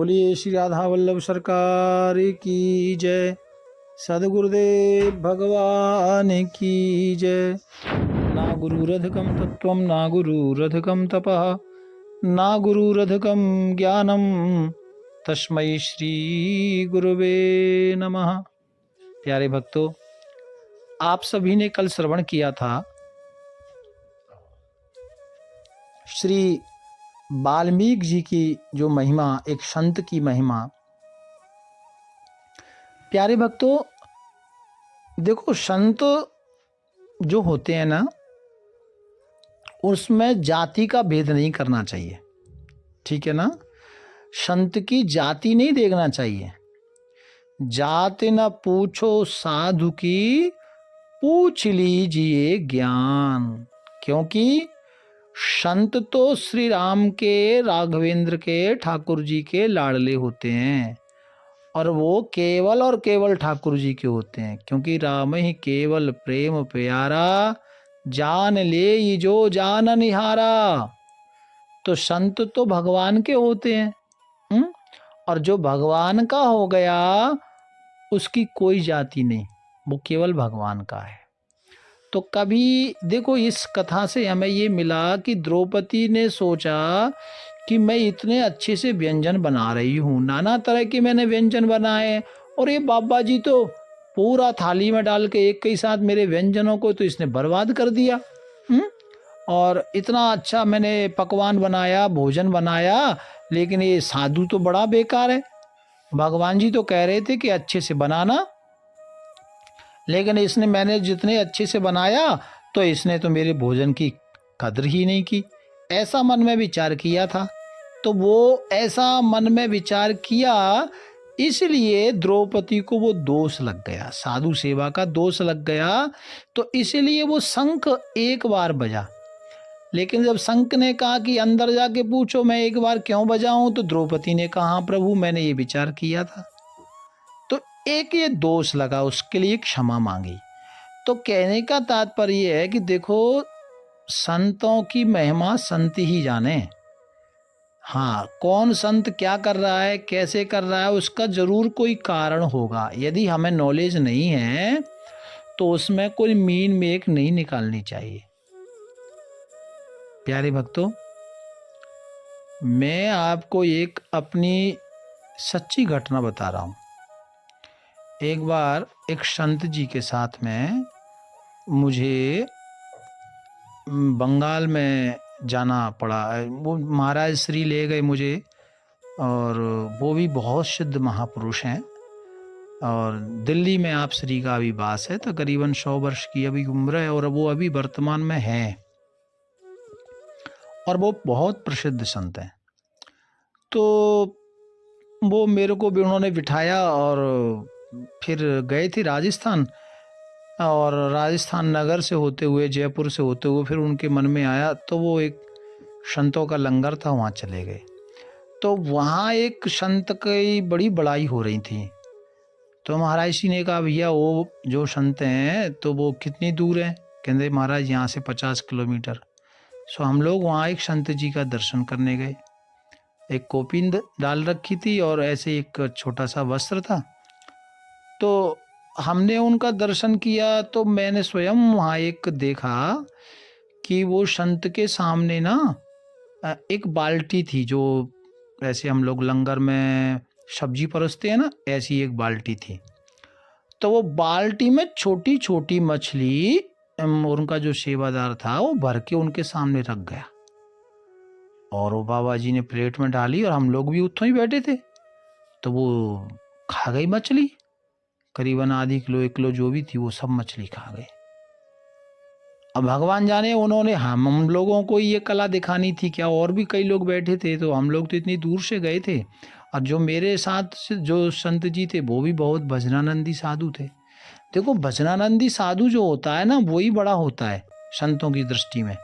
बोलिए श्री राधा वल्लभ सरकार की जय। सद्गुरुदेव भगवान की जय। ना गुरुरधिकं तत्त्वं ना गुरुरधिकं तपः ना गुरुरधिकं ज्ञानम तस्मै श्री गुरुवे नमः। प्यारे भक्तों, आप सभी ने कल श्रवण किया था श्री वाल्मीकि जी की जो महिमा, एक संत की महिमा। प्यारे भक्तों, देखो संत जो होते हैं ना, उसमें जाति का भेद नहीं करना चाहिए, ठीक है ना। संत की जाति नहीं देखना चाहिए। जाति न पूछो साधु की, पूछ लीजिए ज्ञान। क्योंकि संत तो श्री राम के, राघवेंद्र के, ठाकुर जी के लाडले होते हैं, और वो केवल और केवल ठाकुर जी के होते हैं। क्योंकि राम ही केवल प्रेम प्यारा, जान ले ये जो जान निहारा। तो संत तो भगवान के होते हैं, और जो भगवान का हो गया उसकी कोई जाति नहीं, वो केवल भगवान का है। तो कभी देखो, इस कथा से हमें ये मिला कि द्रौपदी ने सोचा कि मैं इतने अच्छे से व्यंजन बना रही हूँ, नाना तरह के मैंने व्यंजन बनाए, और ये बाबा जी तो पूरा थाली में डाल के एक के साथ मेरे व्यंजनों को तो इसने बर्बाद कर दिया। और इतना अच्छा मैंने पकवान बनाया, भोजन बनाया, लेकिन ये साधु तो बड़ा बेकार है। भगवान जी तो कह रहे थे कि अच्छे से बनाना, लेकिन इसने, मैंने जितने अच्छे से बनाया तो इसने तो मेरे भोजन की कदर ही नहीं की। ऐसा मन में विचार किया था। तो वो ऐसा मन में विचार किया, इसलिए द्रौपदी को वो दोष लग गया, साधु सेवा का दोष लग गया। तो इसलिए वो शंख एक बार बजा। लेकिन जब शंख ने कहा कि अंदर जाके पूछो मैं एक बार क्यों बजाऊं, तो द्रौपदी ने कहा हाँ प्रभु, मैंने ये विचार किया था। तो एक ये दोष लगा, उसके लिए क्षमा मांगी। तो कहने का तात्पर्य है कि देखो, संतों की महिमा संत ही जाने। हाँ, कौन संत क्या कर रहा है, कैसे कर रहा है, उसका जरूर कोई कारण होगा। यदि हमें नॉलेज नहीं है तो उसमें कोई मीन मेक नहीं निकालनी चाहिए। प्यारे भक्तों, मैं आपको एक अपनी सच्ची घटना बता रहा हूँ। एक बार एक संत जी के साथ में मुझे बंगाल में जाना पड़ा। वो महाराज श्री ले गए मुझे, और वो भी बहुत सिद्ध महापुरुष हैं। और दिल्ली में आप श्री का अभी वास है, तकरीबन 100 वर्ष की अभी उम्र है, और वो अभी वर्तमान में है, और वो बहुत प्रसिद्ध संत हैं। तो वो मेरे को भी उन्होंने बिठाया और फिर गए थे राजस्थान, और राजस्थान नगर से होते हुए, जयपुर से होते हुए, फिर उनके मन में आया तो वो एक संतों का लंगर था, वहाँ चले गए। तो वहाँ एक संत की बड़ी बड़ाई हो रही थी। तो महाराज जी ने कहा भैया वो जो संत हैं तो वो कितनी दूर है? कहते महाराज यहाँ से 50 किलोमीटर। सो हम लोग वहाँ एक संत जी का दर्शन करने गए। एक कोपिंद डाल रखी थी और ऐसे एक छोटा सा वस्त्र था। तो हमने उनका दर्शन किया। तो मैंने स्वयं वहाँ एक देखा कि वो संत के सामने ना एक बाल्टी थी, जो ऐसे हम लोग लंगर में सब्जी परोसते हैं ना, ऐसी एक बाल्टी थी। तो वो बाल्टी में छोटी छोटी मछली उनका जो सेवादार था वो भर के उनके सामने रख गया, और वो बाबा जी ने प्लेट में डाली, और हम लोग भी उत्थों ही बैठे थे। तो वो खा गई मछली, करीबन आधी किलो 1 किलो जो भी थी वो सब मछली खा गए। अब भगवान जाने उन्होंने हम लोगों को ये कला दिखानी थी क्या, और भी कई लोग बैठे थे। तो हम लोग तो इतनी दूर से गए थे, और जो मेरे साथ जो संत जी थे वो भी बहुत भजनानंदी साधु थे। देखो, भजनानंदी साधु जो होता है ना, वही बड़ा होता है संतों की दृष्टि में।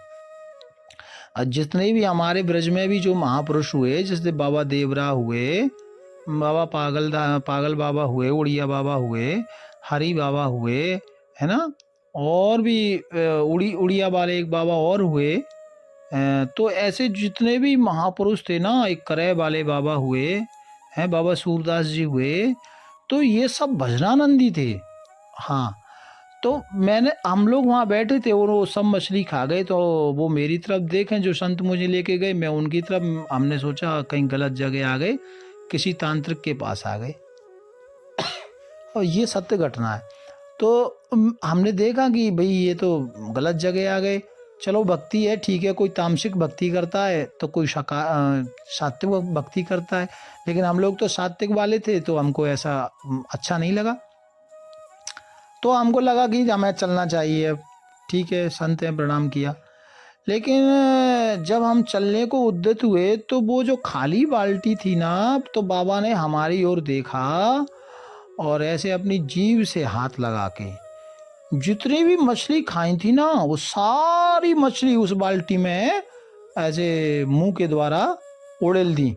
और जितने भी हमारे ब्रज में भी जो महापुरुष हुए, जैसे बाबा देवरा हुए, बाबा पागल बाबा हुए, उड़िया बाबा हुए, हरि बाबा हुए, है ना, और भी उड़िया वाले एक बाबा और हुए। तो ऐसे जितने भी महापुरुष थे ना, एक करे वाले बाबा हुए, हैं, बाबा सूरदास जी हुए, तो ये सब भजनानंदी थे। हाँ, तो हम लोग वहाँ बैठे थे और वो सब मछली खा गए, तो वो मेरी तरफ देखें जो संत मुझे लेके गए, मैं उनकी तरफ, हमने सोचा कहीं गलत जगह आ गए, किसी तांत्रिक के पास आ गए। और ये सत्य घटना है। तो हमने देखा कि भाई ये तो गलत जगह आ गए। चलो भक्ति है, ठीक है, कोई तामसिक भक्ति करता है तो कोई सात्विक भक्ति करता है, लेकिन हम लोग तो सात्विक वाले थे, तो हमको ऐसा अच्छा नहीं लगा। तो हमको लगा कि हमें चलना चाहिए। ठीक है, संत हैं, प्रणाम किया। लेकिन जब हम चलने को उद्यत हुए तो वो जो खाली बाल्टी थी ना, तो बाबा ने हमारी ओर देखा और ऐसे अपनी जीभ से हाथ लगा के जितनी भी मछली खाई थी ना, वो सारी मछली उस बाल्टी में ऐसे मुंह के द्वारा उड़ेल दी।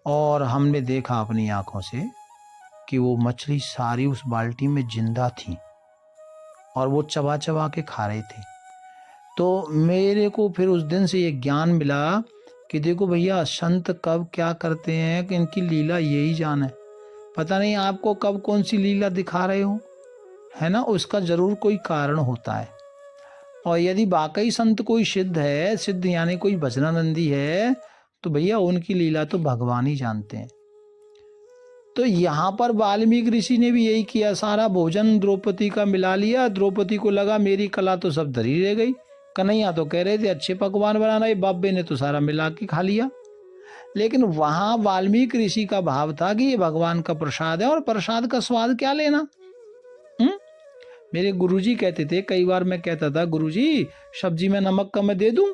और हमने देखा अपनी आंखों से कि वो मछली सारी उस बाल्टी में जिंदा थी और वो चबा चबा के खा रहे थे। तो मेरे को फिर उस दिन से ये ज्ञान मिला कि देखो भैया, संत कब क्या करते हैं कि इनकी लीला यही जान है। पता नहीं आपको कब कौन सी लीला दिखा रहे हो, है ना, उसका जरूर कोई कारण होता है। और यदि वाकई संत कोई सिद्ध है, सिद्ध यानी कोई भजनानंदी है, तो भैया उनकी लीला तो भगवान ही जानते हैं। तो यहाँ पर वाल्मीकि ऋषि ने भी यही किया, सारा भोजन द्रौपदी का मिला लिया। द्रौपदी को लगा मेरी कला तो सब धरी रह गई। कन्हैया तो कह रहे थे अच्छे पकवान बनाना, ये बाबे ने तो सारा मिला के खा लिया। लेकिन वहां वाल्मीकि ऋषि का भाव था कि ये भगवान का प्रसाद है और प्रसाद का स्वाद क्या लेना। मेरे गुरुजी कहते थे, कई बार मैं कहता था गुरुजी सब्जी में नमक कम दे दूं?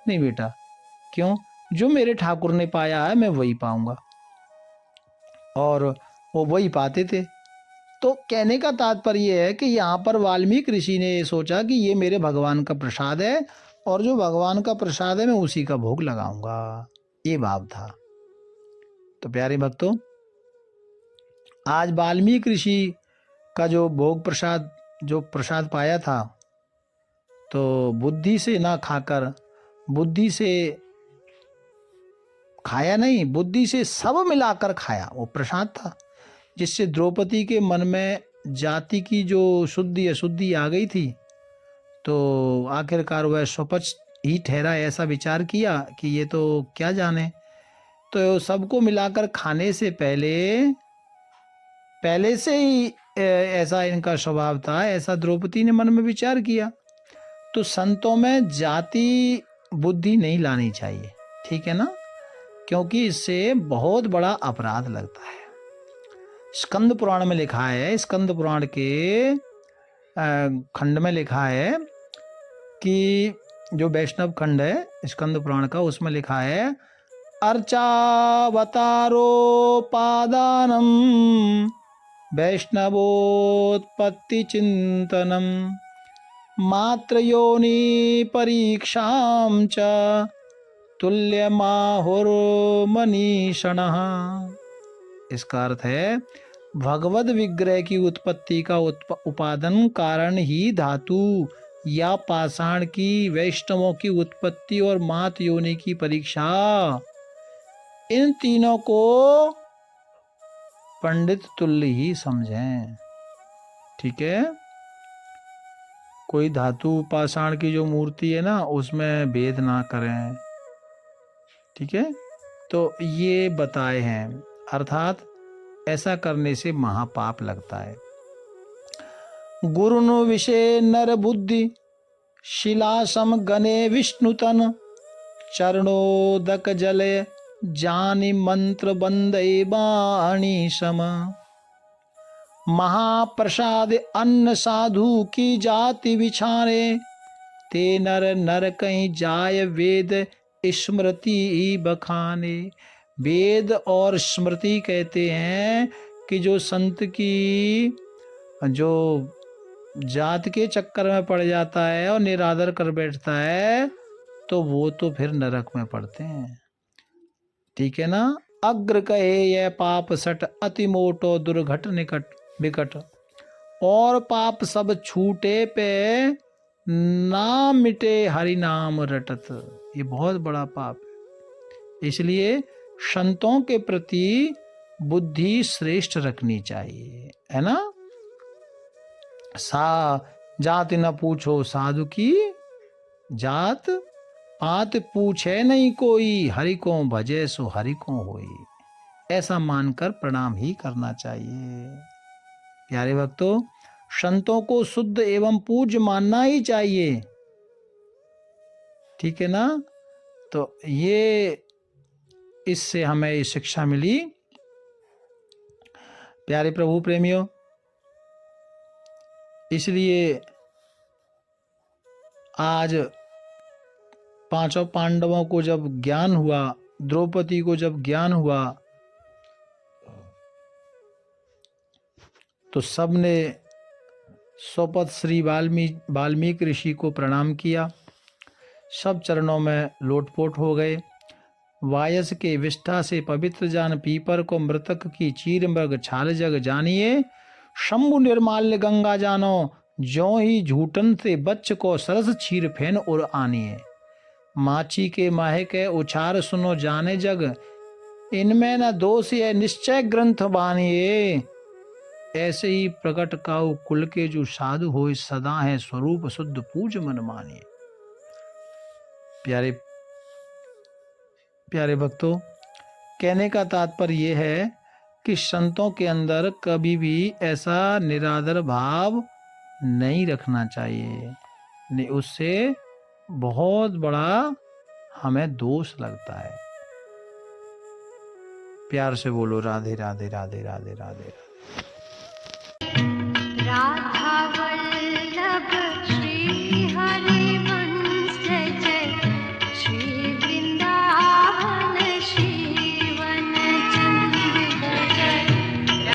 नहीं बेटा, क्यों? जो मेरे ठाकुर ने पाया है मैं वही पाऊंगा। और वो वही पाते थे। तो कहने का तात्पर्य है कि यहाँ पर वाल्मीकि ऋषि ने सोचा कि ये मेरे भगवान का प्रसाद है और जो भगवान का प्रसाद है मैं उसी का भोग लगाऊंगा, ये भाव था। तो प्यारे भक्तों, आज वाल्मीकि ऋषि का जो भोग प्रसाद, जो प्रसाद पाया था, तो बुद्धि से ना खाकर, बुद्धि से खाया नहीं, बुद्धि से सब मिलाकर खाया, वो प्रसाद था, जिससे द्रौपदी के मन में जाति की जो शुद्धि अशुद्धि आ गई थी। तो आखिरकार वह स्वपक्ष ही ठहरा, ऐसा विचार किया कि ये तो क्या जाने। तो सबको मिलाकर खाने से पहले से ही ऐसा इनका स्वभाव था, ऐसा द्रौपदी ने मन में विचार किया। तो संतों में जाति बुद्धि नहीं लानी चाहिए, ठीक है ना, क्योंकि इससे बहुत बड़ा अपराध लगता है। स्कंद पुराण में लिखा है, स्कंद पुराण के खंड में लिखा है कि जो वैष्णव खंड है स्कंद पुराण का, उसमें लिखा है अर्चावतारोपादानम वैष्णवोत्पत्ति चिंतनम मात्र योनि परीक्षाम च तुल्यमाहुर्मनीषणः। इसका अर्थ है भगवद विग्रह की उत्पत्ति का उपादान कारण ही धातु या पाषाण की, वैष्णवों की उत्पत्ति और मात योनि की परीक्षा, इन तीनों को पंडित तुल्य ही समझें। ठीक है, कोई धातु पाषाण की जो मूर्ति है ना, उसमें भेद ना करें। ठीक है, तो ये बताए हैं, अर्थात ऐसा करने से महापाप लगता है। गुरुनु विषे नर बुद्धि शिलासम गणे विष्णुतन चरणोदक जले जानि मंत्र बंदे बाणी सम। महाप्रसाद अन्न साधु की जाति बिछाने ते नर नर कहीं जाय वेद स्मृति बखाने। वेद और स्मृति कहते हैं कि जो संत की जो जात के चक्कर में पड़ जाता है और निरादर कर बैठता है, तो वो तो फिर नरक में पड़ते हैं। ठीक है ना। अग्र कहे यह पाप सट अति मोटो दुर्घट निकट विकट। और पाप सब छूटे पे ना मिटे हरि नाम रटत। ये बहुत बड़ा पाप है। इसलिए संतों के प्रति बुद्धि श्रेष्ठ रखनी चाहिए, है ना। सा जात न पूछो साधु की, जात पात पूछे नहीं कोई, हरि को भजे सो हरि को होई। ऐसा मानकर प्रणाम ही करना चाहिए। प्यारे भक्तों, संतों को शुद्ध एवं पूज्य मानना ही चाहिए, ठीक है ना। तो ये इससे हमें ये शिक्षा मिली। प्यारे प्रभु प्रेमियों, इसलिए आज पांचों पांडवों को जब ज्ञान हुआ, द्रौपदी को जब ज्ञान हुआ, तो सबने स्वपथ श्री वाल्मीकि ऋषि को प्रणाम किया, सब चरणों में लोटपोट हो गए। वायस के विष्ठा से पवित्र जान पीपर को, मृतक की चीर मृग छाल जग जानिए। शंभु निर्माल्य गंगा जानो, ज्यों ही झूठन से बच्च को, सरस चीर फेन उर आनिए। माची के माहे के उछार सुनो जाने जग, इनमें न दोष है निश्चय ग्रंथ बानिए। ऐसे ही प्रकट काऊ कुल के जो साधु होए, सदा है स्वरूप शुद्ध पूज मन मानिए। प्यारे प्यारे भक्तों, कहने का तात्पर्य यह है कि संतों के अंदर कभी भी ऐसा निरादर भाव नहीं रखना चाहिए, नहीं, उससे बहुत बड़ा हमें दोष लगता है। प्यार से बोलो राधे राधे राधे राधे राधे राधे।